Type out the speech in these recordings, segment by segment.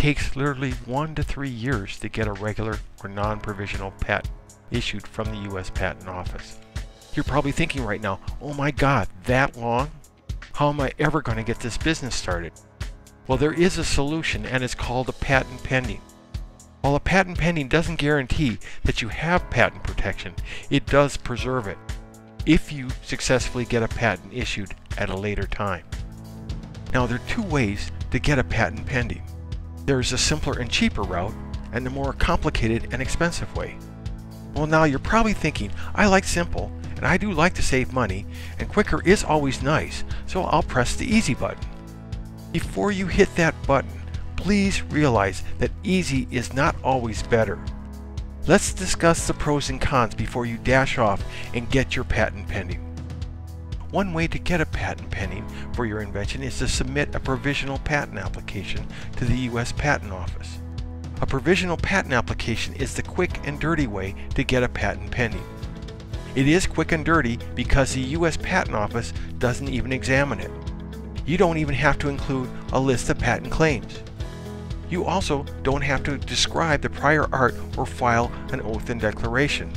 takes literally 1 to 3 years to get a regular or non-provisional patent issued from the U.S. Patent Office. You're probably thinking right now, oh my God, that long? How am I ever going to get this business started? Well, there is a solution, and it's called a patent pending. While a patent pending doesn't guarantee that you have patent protection, it does preserve it if you successfully get a patent issued at a later time. Now, there are two ways to get a patent pending. There's a simpler and cheaper route, and the more complicated and expensive way. Well, now you're probably thinking, I like simple, and I do like to save money, and quicker is always nice, so I'll press the easy button. Before you hit that button, please realize that easy is not always better. Let's discuss the pros and cons before you dash off and get your patent pending. One way to get a patent pending for your invention is to submit a provisional patent application to the U.S. Patent Office. A provisional patent application is the quick and dirty way to get a patent pending. It is quick and dirty because the U.S. Patent Office doesn't even examine it. You don't even have to include a list of patent claims. You also don't have to describe the prior art or file an oath and declaration.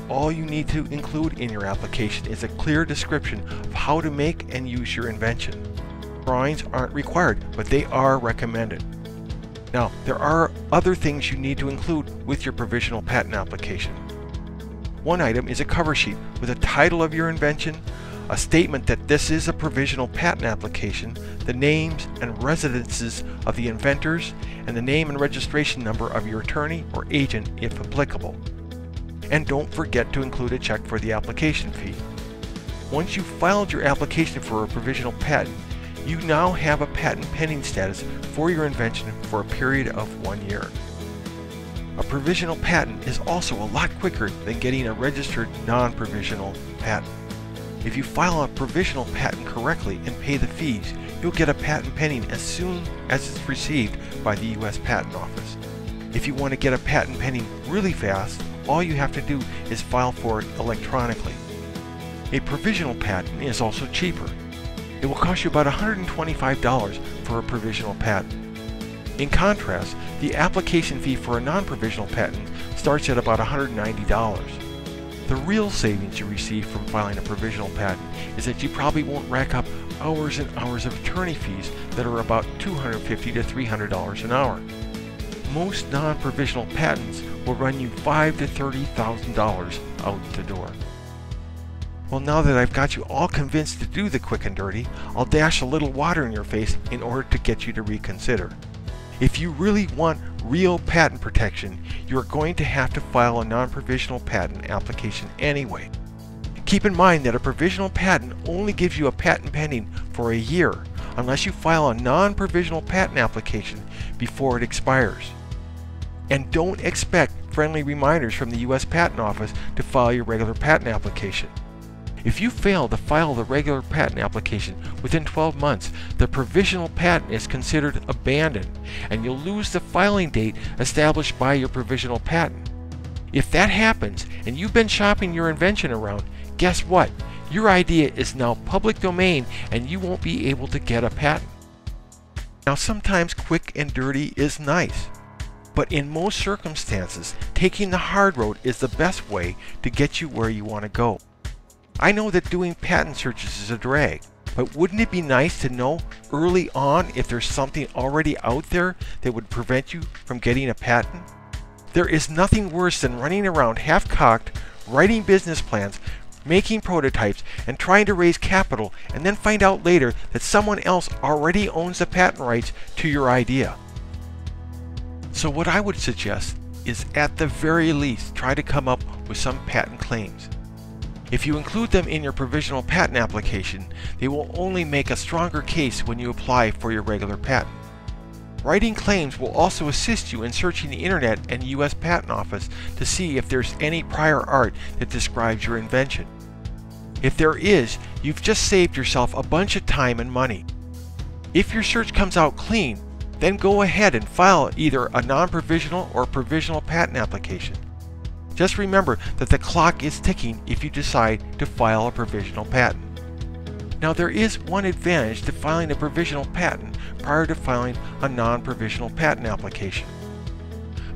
All you need to include in your application is a clear description of how to make and use your invention. Drawings aren't required, but they are recommended. Now, there are other things you need to include with your provisional patent application. One item is a cover sheet with a title of your invention, a statement that this is a provisional patent application, the names and residences of the inventors, and the name and registration number of your attorney or agent if applicable. And don't forget to include a check for the application fee. Once you've filed your application for a provisional patent, you now have a patent pending status for your invention for a period of 1 year. A provisional patent is also a lot quicker than getting a registered non-provisional patent. If you file a provisional patent correctly and pay the fees, you'll get a patent pending as soon as it's received by the U.S. Patent Office. If you want to get a patent pending really fast, all you have to do is file for it electronically. A provisional patent is also cheaper. It will cost you about $125 for a provisional patent. In contrast, the application fee for a non-provisional patent starts at about $190. The real savings you receive from filing a provisional patent is that you probably won't rack up hours and hours of attorney fees that are about $250 to $300 an hour. Most non-provisional patents will run you $5,000 to $30,000 out the door. Well, now that I've got you all convinced to do the quick and dirty, I'll dash a little water in your face in order to get you to reconsider. If you really want real patent protection, you're going to have to file a non-provisional patent application anyway. Keep in mind that a provisional patent only gives you a patent pending for a year unless you file a non-provisional patent application before it expires. And don't expect friendly reminders from the U.S. Patent Office to file your regular patent application. If you fail to file the regular patent application within 12 months, the provisional patent is considered abandoned, and you'll lose the filing date established by your provisional patent. If that happens, and you've been shopping your invention around, guess what? Your idea is now public domain, and you won't be able to get a patent. Now, sometimes quick and dirty is nice, but in most circumstances, taking the hard road is the best way to get you where you want to go. I know that doing patent searches is a drag, but wouldn't it be nice to know early on if there's something already out there that would prevent you from getting a patent? There is nothing worse than running around half-cocked, writing business plans, making prototypes, and trying to raise capital, and then find out later that someone else already owns the patent rights to your idea. So what I would suggest is, at the very least, try to come up with some patent claims. If you include them in your provisional patent application, they will only make a stronger case when you apply for your regular patent. Writing claims will also assist you in searching the internet and U.S. Patent Office to see if there's any prior art that describes your invention. If there is, you've just saved yourself a bunch of time and money. If your search comes out clean, then go ahead and file either a non-provisional or provisional patent application. Just remember that the clock is ticking if you decide to file a provisional patent. Now there is one advantage to filing a provisional patent prior to filing a non-provisional patent application.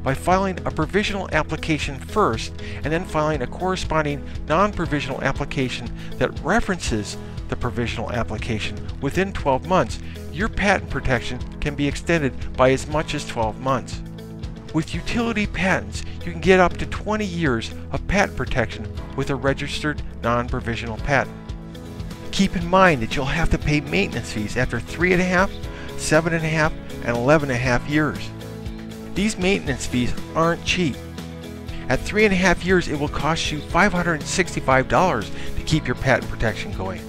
By filing a provisional application first and then filing a corresponding non-provisional application that references the provisional application within 12 months, your patent protection can be extended by as much as 12 months. With utility patents, you can get up to 20 years of patent protection with a registered non-provisional patent. Keep in mind that you'll have to pay maintenance fees after 3.5, 7.5, and 11.5 years. These maintenance fees aren't cheap. At 3.5 years, it will cost you $565 to keep your patent protection going.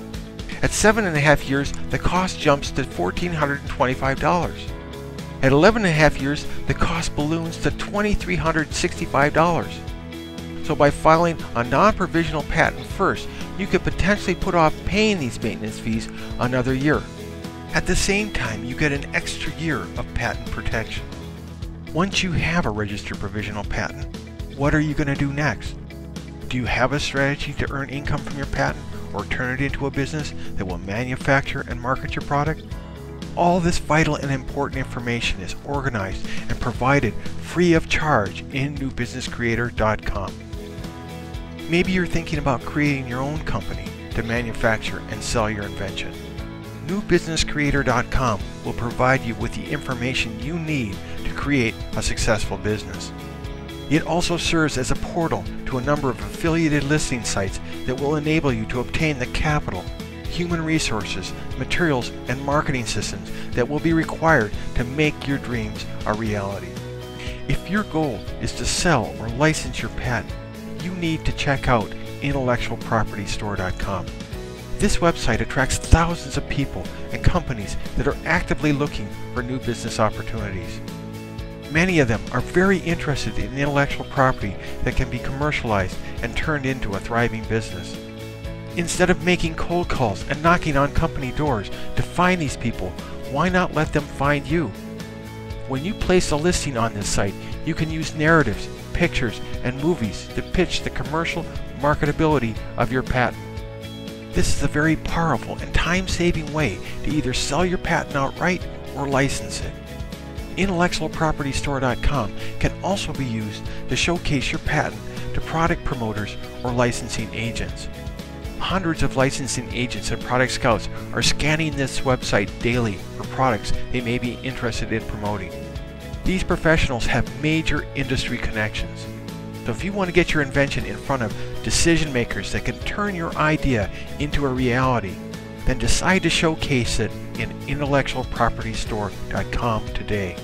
At 7.5 years, the cost jumps to $1,425. At 11.5 years, the cost balloons to $2,365. So by filing a non-provisional patent first, you could potentially put off paying these maintenance fees another year. At the same time, you get an extra year of patent protection. Once you have a registered provisional patent, what are you going to do next? Do you have a strategy to earn income from your patent or turn it into a business that will manufacture and market your product? All this vital and important information is organized and provided free of charge in NewBusinessCreator.com. Maybe you're thinking about creating your own company to manufacture and sell your invention. NewBusinessCreator.com will provide you with the information you need to create a successful business. It also serves as a portal to a number of affiliated listing sites that will enable you to obtain the capital, human resources, materials, and marketing systems that will be required to make your dreams a reality. If your goal is to sell or license your patent, you need to check out intellectualpropertystore.com. This website attracts thousands of people and companies that are actively looking for new business opportunities. Many of them are very interested in intellectual property that can be commercialized and turned into a thriving business. Instead of making cold calls and knocking on company doors to find these people, why not let them find you? When you place a listing on this site, you can use narratives, pictures, and movies to pitch the commercial marketability of your patent. This is a very powerful and time-saving way to either sell your patent outright or license it. Intellectualpropertystore.com can also be used to showcase your patent to product promoters or licensing agents. Hundreds of licensing agents and product scouts are scanning this website daily for products they may be interested in promoting. These professionals have major industry connections. So if you want to get your invention in front of decision makers that can turn your idea into a reality, then decide to showcase it in intellectualpropertystore.com today.